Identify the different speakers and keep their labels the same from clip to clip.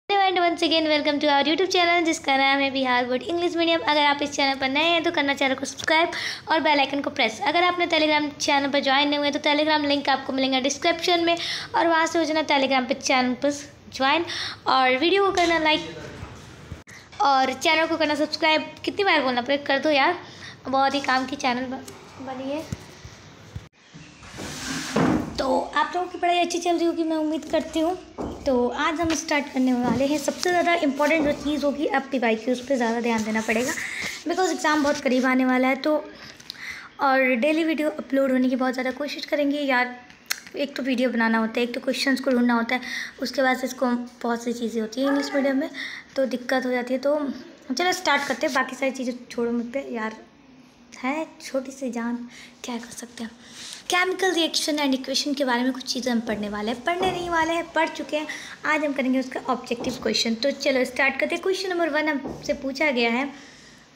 Speaker 1: And once again welcome to our YouTube channel जिसका नाम है बिहार बोर्ड इंग्लिश मीडियम। अगर आप इस चैनल पर नए हैं तो करना चैनल को सब्सक्राइब और बेल आइकन को प्रेस। अगर आपने टेलीग्राम चैनल पर ज्वाइन नहीं हुए तो टेलीग्राम लिंक आपको मिलेगा डिस्क्रिप्शन में और वहाँ से हो जाना टेलीग्राम पर चैनल पर ज्वाइन और वीडियो को करना लाइक और चैनल को करना सब्सक्राइब। कितनी बार बोलना पड़ेगा, कर दो यार, बहुत ही काम की चैनल बनी है। तो आप लोगों की पढ़ाई अच्छी चल रही होगी मैं उम्मीद करती हूँ। तो आज हम स्टार्ट करने वाले हैं। सबसे ज़्यादा इंपॉर्टेंट जो चीज़ होगी अब PYQs पे ज़्यादा ध्यान देना पड़ेगा बिकॉज एग्ज़ाम बहुत करीब आने वाला है। तो और डेली वीडियो अपलोड होने की बहुत ज़्यादा कोशिश करेंगे यार। एक तो वीडियो बनाना होता है, एक तो क्वेश्चंस को ढूंढना होता है, उसके बाद से इसको बहुत सी चीज़ें होती हैं इंग्लिश मीडियम में तो दिक्कत हो जाती है। तो चलो स्टार्ट करते हैं। बाकी सारी चीज़ें छोड़ो मुझ पर यार, है छोटी सी जान, क्या कर सकते हैं। केमिकल रिएक्शन एंड इक्वेशन के बारे में कुछ चीज़ें हम पढ़ने वाले हैं, पढ़ने नहीं वाले हैं, पढ़ चुके हैं। आज हम करेंगे उसका ऑब्जेक्टिव क्वेश्चन। तो चलो स्टार्ट करते हैं। क्वेश्चन नंबर 1 हमसे पूछा गया है,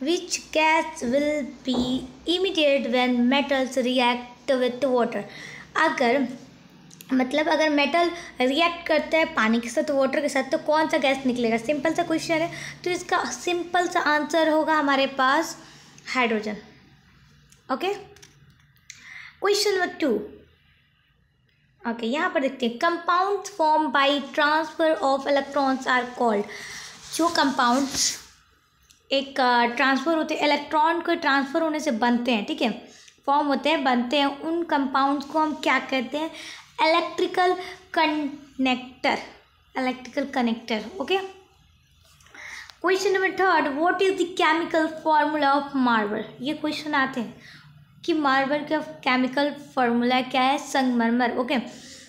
Speaker 1: which gas will be emitted when metals react with water. अगर मेटल रिएक्ट करता है पानी के साथ वाटर के साथ तो कौन सा गैस निकलेगा। सिंपल सा क्वेश्चन है तो इसका सिंपल सा आंसर होगा हमारे पास hydrogen. Okay, question number 2। Okay, यहाँ पर देखते हैं, compounds formed by transfer of electrons are called. जो कंपाउंड्स एक ट्रांसफ़र होते हैं, इलेक्ट्रॉन को ट्रांसफ़र होने से बनते हैं, ठीक है, फॉर्म होते हैं, बनते हैं, उन कंपाउंड्स को हम क्या कहते हैं, electrical connector. Okay, question number 3, what is the chemical formula of marble. ये क्वेश्चन आते हैं कि मार्बल का केमिकल फार्मूला क्या है, संगमरमर। Okay,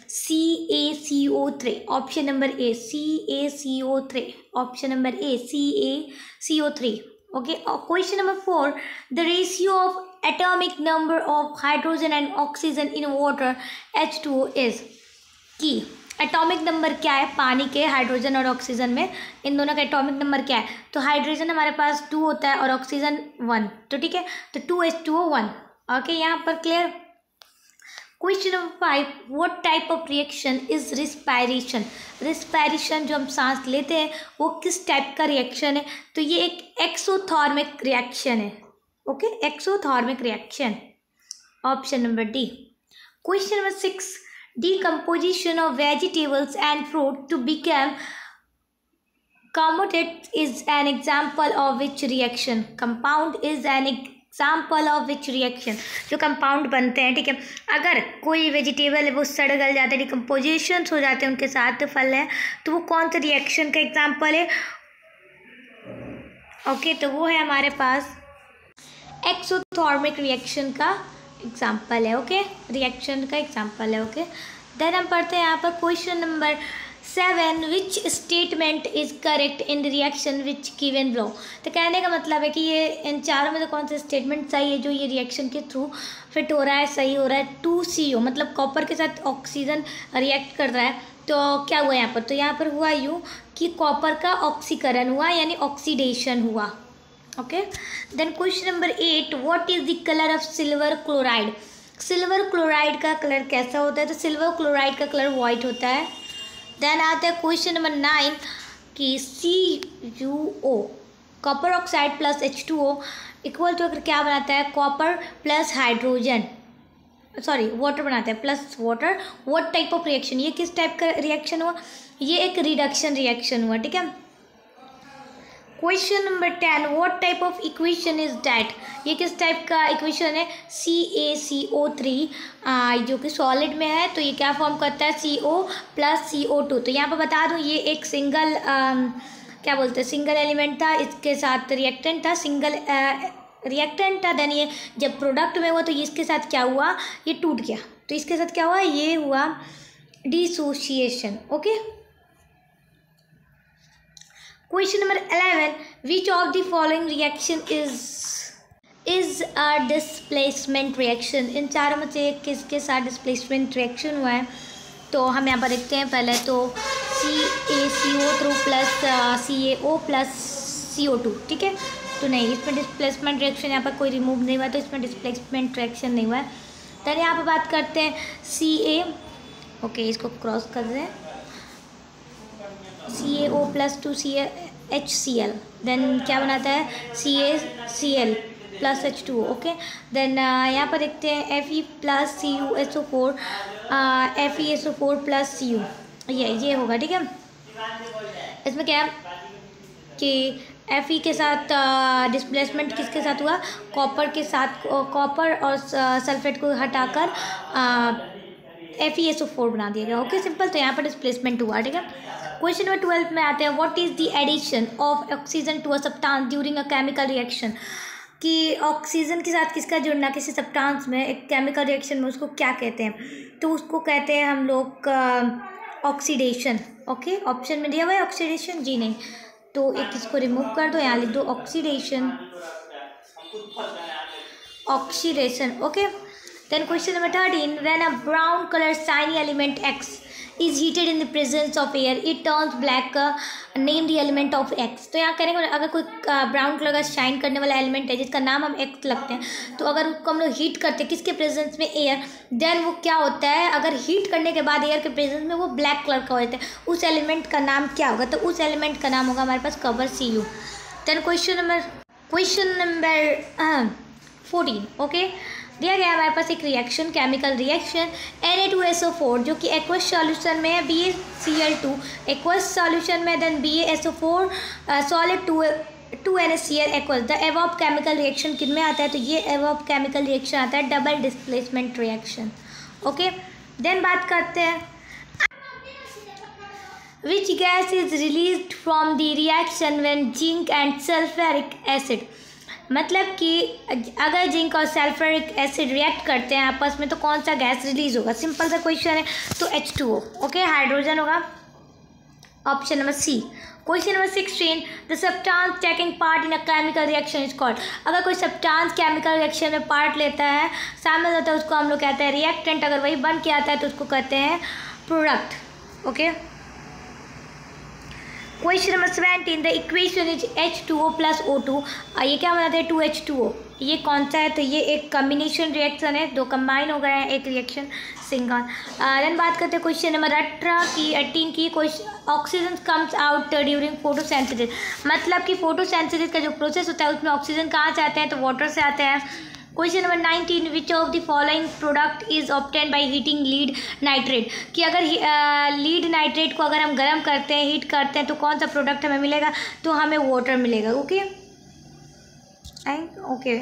Speaker 1: CaCO3 option number A, CaCO3 option number A, CaCO3। Okay, question number 4, the ratio of atomic number of hydrogen and oxygen in water H2O is. की atomic number क्या है पानी के, hydrogen और oxygen में, इन दोनों का एटॉमिक नंबर क्या है। तो हाइड्रोजन हमारे पास 2 होता है और ऑक्सीजन 1, तो ठीक है, तो 2H2O 1। ओके, यहाँ पर clear. Question number 5, what type of reaction is respiration. Respiration जो हम सांस लेते हैं वो किस टाइप का रिएक्शन है। तो ये एक एक्सोथर्मिक रिएक्शन है। Okay, exothermic reaction, option number D. Question number 6, decomposition of vegetables and fruit to become compound is an example of which reaction। compound is an example of which reaction। जो compound बनते हैं, ठीक है, अगर कोई vegetable है वो सड़ गल जाता है, डिकम्पोजिशन हो जाते हैं उनके साथ फल है, तो वो कौन सा रिएक्शन का एग्जाम्पल है। ओके, तो वो है हमारे पास एक्सोथर्मिक रिएक्शन का एग्जाम्पल है। ओके, रिएक्शन का एग्जाम्पल है। ओके, देन हम पढ़ते हैं यहाँ पर question number 7, which statement is correct in reaction which given below. तो कहने का मतलब है कि ये इन चारों में से कौन सा स्टेटमेंट सही है जो ये रिएक्शन के थ्रू फिट हो रहा है, सही हो रहा है। 2CO मतलब कॉपर के साथ ऑक्सीजन रिएक्ट कर रहा है, तो क्या हुआ यहाँ पर, तो यहाँ पर हुआ यूँ कि कॉपर का ऑक्सीकरण हुआ यानी ऑक्सीडेशन हुआ। Okay, then question number 8, what is the colour of silver chloride. Silver chloride का कलर कैसा होता है, तो सिल्वर क्लोराइड का कलर वाइट होता है। देन आता है क्वेश्चन नंबर 9 कि CuO copper oxide plus H2O equal to अगर क्या बनाता है, copper plus hydrogen, sorry water बनाता है plus water. What type of reaction, ये किस टाइप का रिएक्शन हुआ, ये एक रिडक्शन रिएक्शन हुआ, ठीक है। Question number 10, what type of equation is that. ये किस टाइप का इक्वेशन है, CaCO3 जो कि सॉलिड में है, तो ये क्या फॉर्म करता है, CO प्लस CO2। तो यहाँ पर बता दूँ ये एक सिंगल क्या बोलते हैं, सिंगल एलिमेंट था, इसके साथ रिएक्टेंट था, सिंगल रिएक्टेंट था। देन ये जब प्रोडक्ट में हुआ तो ये इसके साथ क्या हुआ, ये टूट गया, तो इसके साथ क्या हुआ, ये हुआ dissociation. Okay, question number 11, which of the following reaction is a displacement reaction. इन चारों में से किसके साथ डिस्प्लेसमेंट रिएक्शन हुआ है। तो हम यहाँ पर देखते हैं, पहले तो CaCO3 plus CaO plus CO2, ठीक है, तो नहीं, इसमें डिस्प्लेसमेंट रिएक्शन यहाँ पर कोई रिमूव नहीं हुआ, तो इसमें डिस्प्लेसमेंट रिएक्शन नहीं हुआ है। तो यहाँ पर बात करते हैं Ca। ओके, इसको क्रॉस कर दें, CaO प्लस 2HCl, देन क्या बनाता है CaCl plus H2O। Okay, then यहाँ पर देखते हैं Fe plus CuSO4 FeSO4 plus Cu, ये होगा। ठीक है, इसमें क्या है कि Fe के साथ डिस्प्लेसमेंट किसके साथ हुआ, कॉपर के साथ, कॉपर और सल्फेट को हटाकर FeSO4 बना दिया गया। Okay, simple. तो यहाँ पर डिस्प्लेसमेंट हुआ। ठीक है, क्वेश्चन नंबर 12 में आते हैं, what is the addition of oxygen to a substance during a chemical reaction, कि ऑक्सीजन के साथ किसका जुड़ना किसी सब्सटेंस में एक केमिकल रिएक्शन में, उसको क्या कहते हैं, तो उसको कहते हैं हम लोग ऑक्सीडेशन। ओके, ऑप्शन में दिया हुआ है ऑक्सीडेशन, जी नहीं, तो एक इसको रिमूव कर दो, यहाँ लिख दो oxidation, oxidation. Okay, then question number 13, when a brown color shiny element X is heated in the presence of air it turns black, name the element of X। तो यहाँ करेंगे, अगर कोई ब्राउन कलर का शाइन करने वाला element है जिसका नाम हम X लगते हैं, तो अगर उसको हम लोग हीट करते हैं किसके प्रेजेंस में, एयर, देन वो क्या होता है, अगर हीट करने के बाद एयर के प्रेजेंस में वो ब्लैक कलर का हो जाता है, उस एलिमेंट का नाम क्या होगा, तो उस एलिमेंट का नाम होगा हमारे पास copper Cu। Then question number 14। Okay, दिया गया हमारे पास एक रिएक्शन, केमिकल रिएक्शन Na2SO4 जो कि एक्वस सॉल्यूशन में है, BaCl2 एक्वस सॉल्यूशन में, then BaSO4 solid 2NaCl aqueous. The above chemical reaction किन में आता है, तो ये एवॉब केमिकल रिएक्शन आता है double displacement reaction. Okay, then बात करते हैं, which gas is released from the reaction when zinc and sulphuric acid, मतलब कि अगर जिंक और सल्फ्यूरिक एसिड रिएक्ट करते हैं आपस में तो कौन सा गैस रिलीज होगा, सिंपल सा क्वेश्चन है, तो H2O। ओके, हाइड्रोजन होगा, option number C. Question number 16, the substance taking part in a chemical reaction is called, अगर कोई सब्सटेंस केमिकल रिएक्शन में पार्ट लेता है, शामिल होता है, उसको हम लोग कहते हैं रिएक्टेंट, अगर वही बन के आता है तो उसको कहते हैं product. Okay, question number 17, the equation is H2O plus O2, ये क्या बनाते हैं 2H2O, ये कौन सा है, तो ये एक कम्बिनेशन रिएक्शन है, दो कंबाइन हो गए हैं एक रिएक्शन सिंगल। देन बात करते हैं क्वेश्चन नंबर 18 की, oxygen comes out during photosynthesis, मतलब कि फोटोसिंथेसिस का जो प्रोसेस होता है उसमें ऑक्सीजन कहाँ से आते हैं, तो वाटर से आते हैं। Question number 19, which of the following product is obtain by heating lead nitrate, कि अगर लीड नाइट्रेट को अगर हम गर्म करते हैं, हीट करते हैं, तो कौन सा प्रोडक्ट हमें मिलेगा, तो हमें वाटर मिलेगा। ओके, ओके,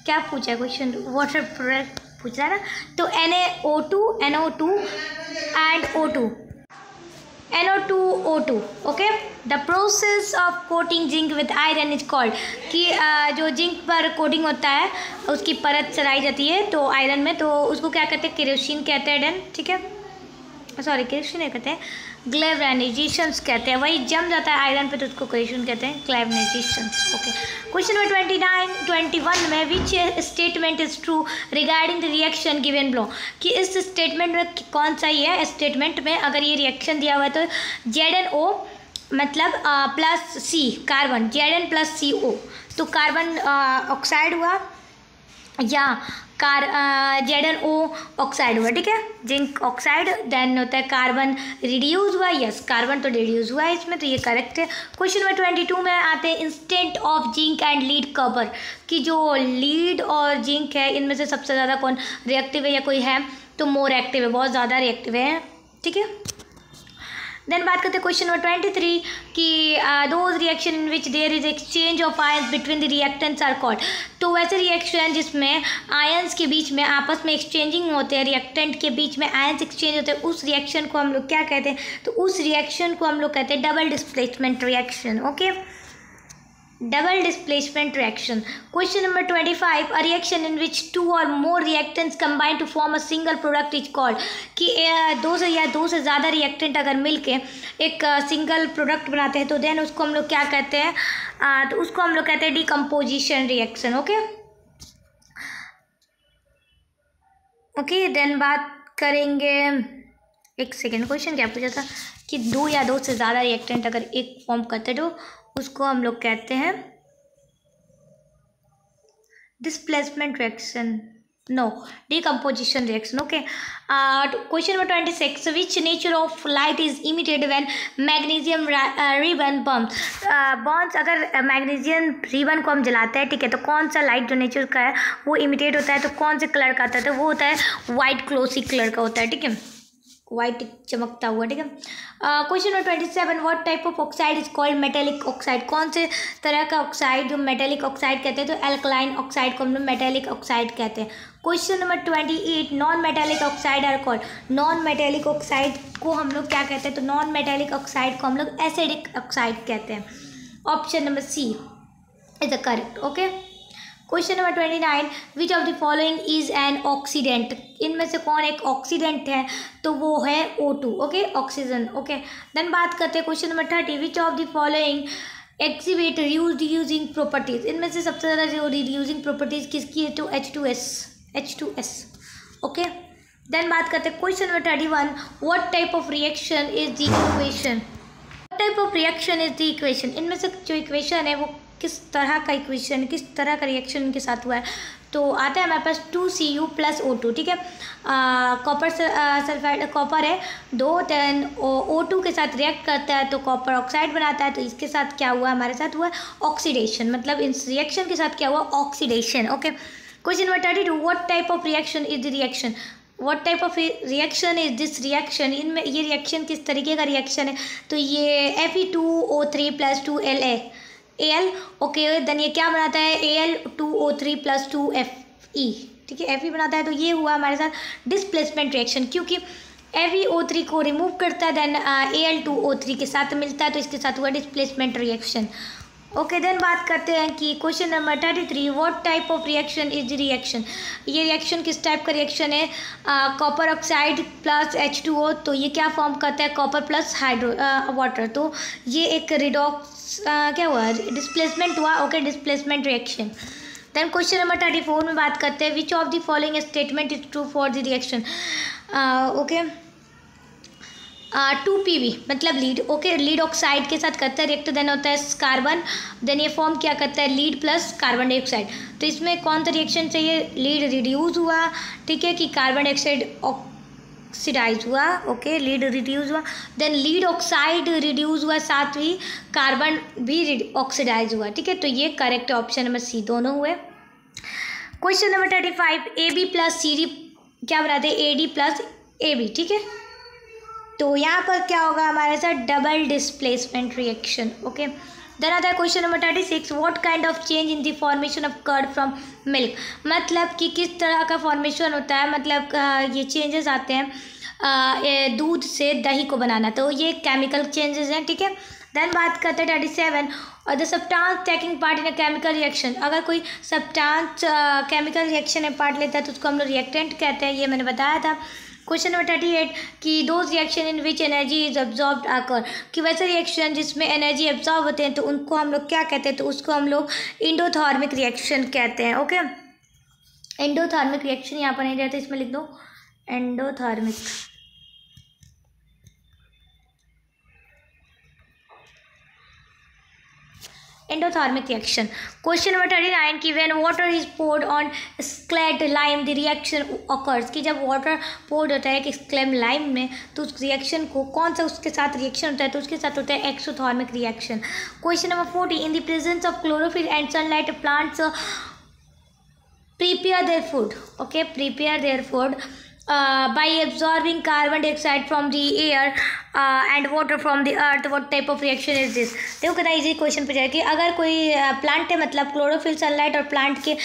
Speaker 1: क्या पूछा है क्वेश्चन, वाटर प्रोडक्ट पूछ रहा है ना, तो NO2 and NO2O2। Okay, the process of coating zinc with iron is called, कि जो जिंक पर कोटिंग होता है उसकी परत चढ़ाई जाती है तो आयरन में, तो उसको क्या कहते हैं, केरोसिन कहते हैं। देन ठीक है, सॉरी केरोसिन नहीं कहते हैं, ग्लैवनाइजेशंस कहते हैं, वही जम जाता है आयरन पे तो उसको केरोसिन कहते हैं, ग्लैवनाइजेशंस। ओके, क्वेश्चन नंबर 21 में which statement is true regarding the reaction given below, कि इस स्टेटमेंट में कौन सा ही है, स्टेटमेंट में अगर ये रिएक्शन दिया हुआ है तो ZnO मतलब plus C carbon, Zn plus CO, तो कार्बन ऑक्साइड हुआ या ZnO ऑक्साइड हुआ। ठीक है, जिंक ऑक्साइड, देन होता है कार्बन रिड्यूस हुआ, यस कार्बन तो रिड्यूस हुआ है इसमें, तो ये करेक्ट है। क्वेश्चन नंबर 22 में आते हैं, instant of zinc and lead copper, कि जो लीड और जिंक है इनमें से सबसे ज़्यादा कौन रिएक्टिव है या कोई है, तो मोर एक्टिव है, बहुत ज़्यादा रिएक्टिव है। ठीक है, देन बात करते हैं क्वेश्चन नंबर 23 कि those reactions in which there is exchange of ions between the reactants are called, तो वैसे रिएक्शन जिसमें आयंस के बीच में आपस में एक्सचेंजिंग होते हैं, रिएक्टेंट के बीच में आयंस एक्सचेंज होते हैं, उस रिएक्शन को हम लोग क्या कहते हैं, तो उस रिएक्शन को हम लोग कहते हैं double displacement reaction. Okay, double displacement reaction. Question number 25, a reaction in which 2 or more reactants combine to form a single product is called, कि दो से ज़्यादा रिएक्टेंट अगर मिलके एक सिंगल प्रोडक्ट बनाते हैं तो देन उसको हम लोग क्या कहते हैं, तो उसको हम लोग कहते हैं डिकम्पोजिशन रिएक्शन। ओके, देन बात करेंगे, एक सेकेंड, क्वेश्चन क्या पूछा था कि 2 या 2 से ज़्यादा रिएक्टेंट अगर एक फॉर्म करते हैं तो उसको हम लोग कहते हैं displacement reaction. No, decomposition reaction. Okay. Question number 26. Which nature of light is emitted when magnesium ribbon burns? Bones अगर मैग्नीशियम रिबन को हम जलाते हैं, ठीक है, तो कौन सा लाइट जो नेचर का है वो इमिटेट होता है, तो कौन से कलर का आता है, तो वो होता है वाइट ग्लोसी कलर का होता है, ठीक है, वाइट चमकता हुआ, ठीक है। Question number 27. What type of oxide is called metallic oxide? कौन से तरह का ऑक्साइड जो मेटेलिक ऑक्साइड कहते हैं, तो एल्कलाइन ऑक्साइड को हम लोग मेटेलिक ऑक्साइड कहते हैं। Question number 28. Non metallic oxide are called? Non metallic oxide को हम लोग क्या कहते हैं, तो नॉन मेटेलिक ऑक्साइड को हम लोग एसिडिक ऑक्साइड कहते हैं। Option number C is the correct. Okay. Question number 29. Which of the following is an oxidant? इनमें से कौन एक ऑक्सीडेंट है, तो वो है O2। Okay, oxygen. Okay, then बात करते हैं question number 30. Which of the following exhibit reducing properties? इनमें से सबसे ज़्यादा जो रिड्यूसिंग प्रॉपर्टीज किसकी है, तो H2S। ओके, देन बात करते हैं question number 31. What type of reaction is the equation? What type of reaction is the equation? इनमें से जो इक्वेशन है वो किस तरह का इक्वेशन, किस तरह का रिएक्शन इनके साथ हुआ है, तो आता है हमारे पास 2Cu + O2, ठीक है। कॉपर सल्फाइड, कॉपर है 2, देन O2 के साथ रिएक्ट करता है तो कॉपर ऑक्साइड बनाता है, तो इसके साथ क्या हुआ, हमारे साथ हुआ ऑक्सीडेशन, मतलब इस रिएक्शन के साथ क्या हुआ, oxidation. Okay. Question number 32. What type of reaction is the reaction? What type of reaction is this reaction? इनमें ये रिएक्शन किस तरीके का रिएक्शन है, तो ये Fe2O3 + 2Al। ओके, देन ये क्या बनाता है, Al2O3 + 2Fe, ठीक है, Fe बनाता है, तो ये हुआ हमारे साथ डिस्प्लेसमेंट रिएक्शन, क्योंकि FeO3 को रिमूव करता है, देन Al2O3 के साथ मिलता है, तो इसके साथ हुआ डिस्प्लेसमेंट रिएक्शन। ओके, देन बात करते हैं कि question number 33. What type of reaction is the reaction? ये रिएक्शन किस टाइप का रिएक्शन है, कॉपर ऑक्साइड + H2O, तो ये क्या फॉर्म करता है, कॉपर + हाइड्रो वाटर, तो ये एक रिडॉक्स क्या हुआ, डिस्प्लेसमेंट हुआ। Okay, displacement reaction. Then question number 34 में बात करते हैं. Which of the following statement is true for the reaction? Okay, 2Pb मतलब लीड. ओके, लीड ऑक्साइड के साथ करता है रिएक्ट, देन होता है कार्बन, देन ये फॉर्म क्या करता है, लीड प्लस कार्बन डाइऑक्साइड. तो इसमें कौन सा रिएक्शन चाहिए, लीड रिड्यूस हुआ, ठीक है, कि कार्बन डाइऑक्साइड ऑक्सीडाइज हुआ. ओके, लीड रिड्यूस हुआ, देन लीड ऑक्साइड रिड्यूस हुआ, साथ ही कार्बन भी ऑक्सीडाइज हुआ. ठीक है, तो ये करेक्ट ऑप्शन नंबर सी दोनों हुए. Question number 35. AB + CD क्या बनाते हैं, AD + AB. ठीक है, तो यहाँ पर क्या होगा हमारे साथ, double displacement reaction. Okay, then आता है question number 36. What kind of change in the formation of curd from milk? मतलब कि किस तरह का फॉर्मेशन होता है, मतलब ये चेंजेस आते हैं दूध से दही को बनाना, तो ये केमिकल चेंजेस हैं. ठीक है, देन बात करते हैं 37. और the substance taking part in a chemical reaction. अगर कोई सब्सटेंस केमिकल रिएक्शन में पार्ट लेता है तो उसको हम लोग रिएक्टेंट कहते हैं, ये मैंने बताया था. क्वेश्चन नंबर 38 कि those reactions in which energy is absorbed आकर, कि वैसे रिएक्शन जिसमें एनर्जी एब्जॉर्ब होते हैं तो उनको हम लोग क्या कहते हैं, तो उसको हम लोग एंडोथर्मिक रिएक्शन कहते हैं. ओके, एंडोथर्मिक रिएक्शन यहाँ पर नहीं रहता, इसमें लिख दो endothermic. Endothermic reaction. Question number 39 कि when water is poured on slaked lime the reaction occurs, कि जब वाटर पोर्ड होता है कि स्क्लेम लाइम में, तो उस रिएक्शन को कौन सा उसके साथ रिएक्शन होता है, तो उसके साथ होता है exothermic reaction. Question number 40. In the presence of chlorophyll and sunlight plants prepare their food. Okay, prepare their food by absorbing carbon dioxide from the air and water from the earth. What type of reaction is this? देखो कितना easy question पूछा है कि अगर कोई plant है, मतलब chlorophyll, sunlight और प्लांट के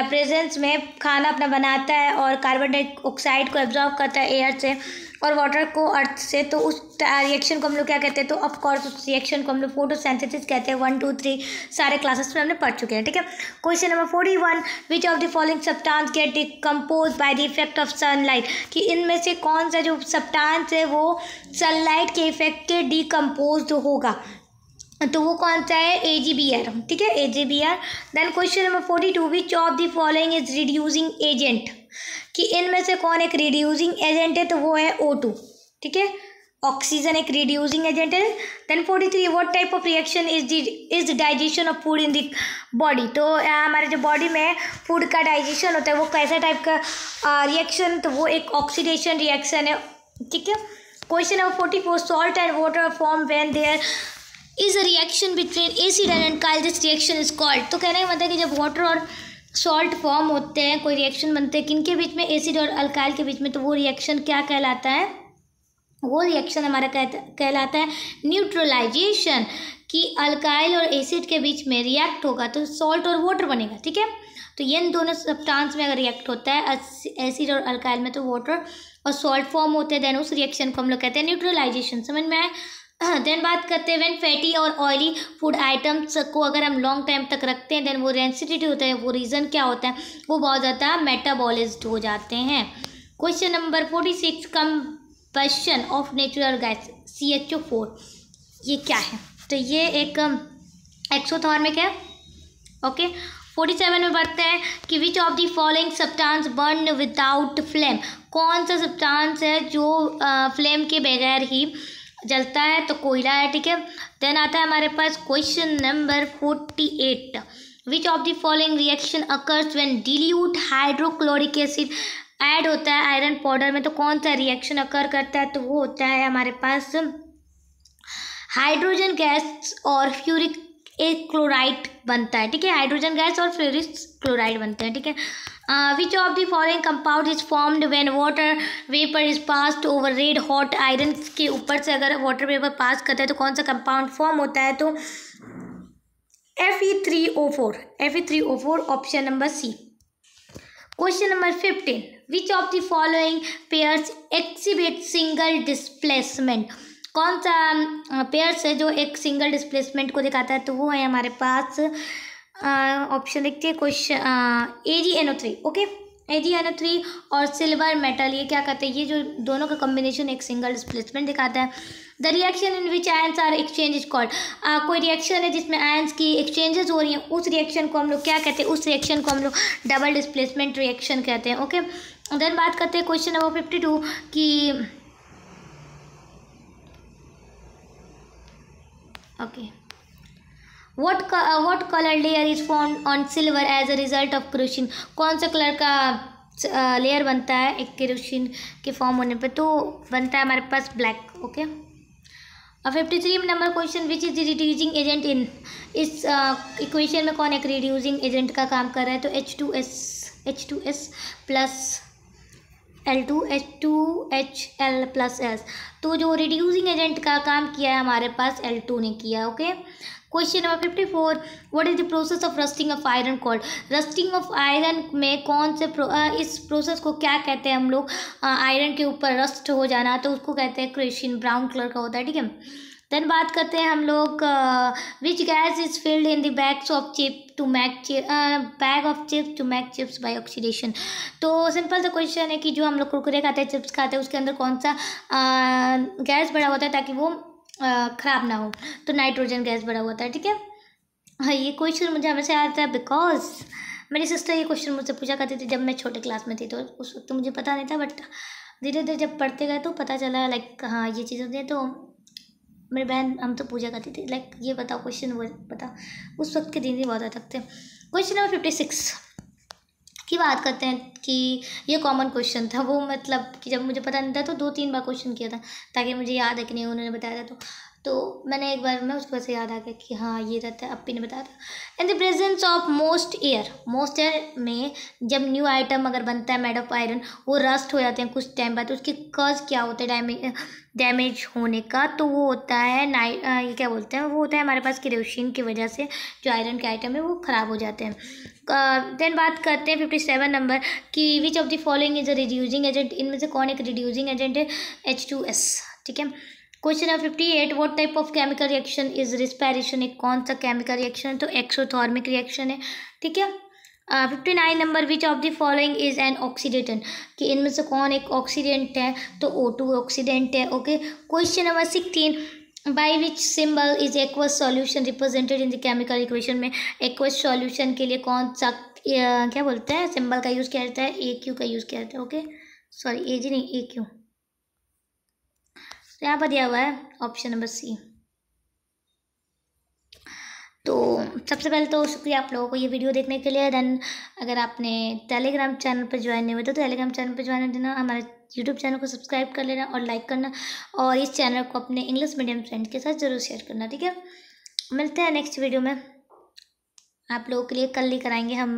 Speaker 1: प्रेजेंस में खाना अपना बनाता है और कार्बन डाइऑक्साइड को एब्जॉर्ब करता है एयर से और वाटर को अर्थ से, तो उस रिएक्शन को हम लोग क्या कहते हैं, तो ऑफकोर्स उस रिएक्शन को हम लोग फोटोसिंथेसिस कहते हैं. 1, 2, 3 सारे क्लासेस में हमने पढ़ चुके हैं. ठीक है, question number 41. Which of the following substance get decompose by the effect of sunlight, कि इनमें से कौन सा जो सब्सटेंस है वो सनलाइट के इफेक्ट के डिकम्पोज होगा, तो वो कौन सा है, AgBr. ठीक है, AgBr. Then question number 42. Which of the following is reducing agent, कि इनमें से कौन एक रिड्यूसिंग एजेंट है, तो वो है O2. ठीक है, ऑक्सीजन एक रिड्यूसिंग एजेंट है। Then 43 what type of reaction is digestion of food in the body. तो हमारे जो बॉडी में फूड का डाइजेशन होता है वो कैसा टाइप का रिएक्शन, तो वो एक ऑक्सीडेशन रिएक्शन है, ठीक है। Question number 44 salt and water form when there is a reaction between acid and alkali, this reaction is called. तो कहने का मतलब है कि जब वाटर और सॉल्ट फॉर्म होते हैं, कोई रिएक्शन बनते हैं किनके बीच में, एसिड और अल्काइल के बीच में, तो वो रिएक्शन क्या कहलाता है, वो रिएक्शन हमारा कहलाता है न्यूट्रलाइजेशन। कि अल्काइल और एसिड के बीच में रिएक्ट होगा तो सॉल्ट और वाटर बनेगा, ठीक है। तो ये इन दोनों सब्सटेंस में अगर रिएक्ट होता है एसिड और अल्काइल में, तो वाटर और सॉल्ट फॉर्म होते हैं, देन उस रिएक्शन को हम लोग कहते हैं न्यूट्रलाइजेशन। समझ में आए। देन बात करते हैं व्हेन फैटी और ऑयली फूड आइटम्स को अगर हम लॉन्ग टाइम तक रखते हैं, देन वो रेंसिडिटी होता है, वो रीज़न क्या होता है, वो बहुत ज़्यादा मेटाबॉलिज्ड हो जाते हैं। Question number 46 combustion of natural gas CH4 ये क्या है, तो ये एक एक्सोथर्मिक है, ओके। 47 में बढ़ते हैं कि विच of the following substance burn without flame, कौन सा सब्सटेंस है जो फ्लेम के बगैर ही जलता है, तो कोयला है, ठीक है। देन आता है हमारे पास question number 48 which of the following reaction occurs when dilute hydrochloric acid add होता है आयरन पाउडर में, तो कौन सा रिएक्शन अकर करता है, तो वो होता है हमारे पास हाइड्रोजन गैस और फ्यूरिक क्लोराइड बनता है, ठीक है। हाइड्रोजन गैस और फ्यूरिक क्लोराइड बनते हैं, ठीक है। विच of the following compound is formed when water vapour is passed over red hot iron के ऊपर से अगर वाटर वेपर पास करता है तो कौन सा कंपाउंड फॉर्म होता है, तो Fe3O4 option number C. Question number 15 which of the following pairs exhibit single displacement, कौन सा पेयर्स है जो एक सिंगल डिस्प्लेसमेंट को दिखाता है, तो वो है हमारे पास ऑप्शन देखते हैं क्वेश्चन AgNO3, ओके। AgNO3 और सिल्वर मेटल ये क्या कहते हैं, ये जो दोनों का कॉम्बिनेशन एक सिंगल डिस्प्लेसमेंट दिखाता है। The reaction in which ions are exchange is called, कोई रिएक्शन है जिसमें आयंस की एक्सचेंजेस हो रही हैं, उस रिएक्शन को हम लोग क्या कहते हैं, उस रिएक्शन को हम लोग डबल डिस्प्लेसमेंट रिएक्शन कहते हैं, ओके। देन बात करते हैं क्वेश्चन नंबर 52 कि okay what color layer is formed on silver as a result of corrosion, कौन सा कलर का लेयर बनता है एक केरोसिन के फॉर्म होने पे, तो बनता है हमारे पास black, okay. 53 number question which is the reducing agent in, इस इक्वेशन में कौन एक रिड्यूसिंग एजेंट का काम कर रहा है, तो H2S plus L2 H2HL plus S, तो जो रिड्यूसिंग एजेंट का काम किया है हमारे पास L2 ने किया, okay. Question number 54 what is the process of rusting of iron called, rusting of iron में कौन से इस प्रोसेस को क्या कहते हैं हम लोग, आयरन के ऊपर रस्ट हो जाना, तो उसको कहते हैं क्रेशिन, ब्राउन कलर का होता है, ठीक है। देन बात करते हैं हम लोग which gas is filled in the bags of chip to make bag of chips to make chips by oxidation, तो सिंपल सा क्वेश्चन है कि जो हम लोग कुरकुरे खाते हैं, चिप्स खाते हैं, उसके अंदर कौन सा गैस भरा होता है ताकि वो ख़राब ना हो, तो नाइट्रोजन गैस भरा होता है, ठीक है। हाँ, ये क्वेश्चन मुझे हमेशा आता है बिकॉज मेरी सिस्टर ये क्वेश्चन मुझसे पूछा करती थी जब मैं छोटे क्लास में थी, तो उस वक्त तो मुझे पता नहीं था, बट धीरे धीरे जब पढ़ते गए तो पता चला लाइक हाँ ये चीज़ होती है। तो मेरी बहन हम तो पूछा करती थी लाइक ये बताओ क्वेश्चन, वो बता, उस वक्त के दिन ही बहुत अच्छा थे। क्वेश्चन नंबर 56 की बात करते हैं कि ये कॉमन क्वेश्चन था, वो मतलब कि जब मुझे पता नहीं था तो 2-3 बार क्वेश्चन किया था ताकि मुझे याद है कि नहीं उन्होंने बताया था, तो मैंने एक बार में उसको ऐसे याद आ गया कि हाँ ये रहता है, अपी ने बताया था। In the presence of most air में जब न्यू आइटम अगर बनता है मेड ऑफ आयरन, वो रस्ट हो जाते हैं कुछ टाइम बाद, तो उसके कॉज क्या होते हैं डैमेज होने का, तो वो होता है ये क्या बोलते हैं, वो होता है हमारे पास केरोसिन की वजह से जो आयरन के आइटम है वो ख़राब हो जाते हैं। देन बात करते हैं 57 नंबर कि विच of the following is a reducing agent, इनमें से कौन एक रिड्यूसिंग एजेंट है, H2S, ठीक है। Question number 58 what type of chemical reaction is respiration, एक कौन सा केमिकल रिएक्शन है, तो एक्सोथर्मिक रिएक्शन है, ठीक है। 59 number which of the following is an oxidant, कि इनमें से कौन एक ऑक्सीडेंट है, तो O2 ऑक्सीडेंट है, okay. Question number 16 by which symbol is aqueous solution represented in the chemical equation में, एक्वस सॉल्यूशन के लिए कौन सा क्या बोलते हैं सिंबल का यूज़ किया जाता है, AQ का यूज़ किया जाता है, ओके। सॉरी AG नहीं AQ, तो यहाँ पर दिया हुआ है ऑप्शन नंबर सी। तो सबसे पहले तो शुक्रिया आप लोगों को ये वीडियो देखने के लिए। देन अगर आपने टेलीग्राम चैनल पर ज्वाइन नहीं हुए तो टेलीग्राम चैनल पर ज्वाइन हो देना, हमारे यूट्यूब चैनल को सब्सक्राइब कर लेना और लाइक करना, और इस चैनल को अपने इंग्लिश मीडियम फ्रेंड के साथ ज़रूर शेयर करना, ठीक है। मिलते हैं नेक्स्ट वीडियो में। आप लोगों के लिए कल लेकर आएंगे हम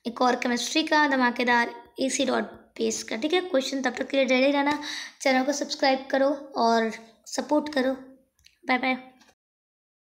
Speaker 1: एक और केमिस्ट्री का धमाकेदार AC डॉट बेस का, ठीक है क्वेश्चन। तब तक के लिए रेडी रहना, चैनल को सब्सक्राइब करो और सपोर्ट करो। Bye bye.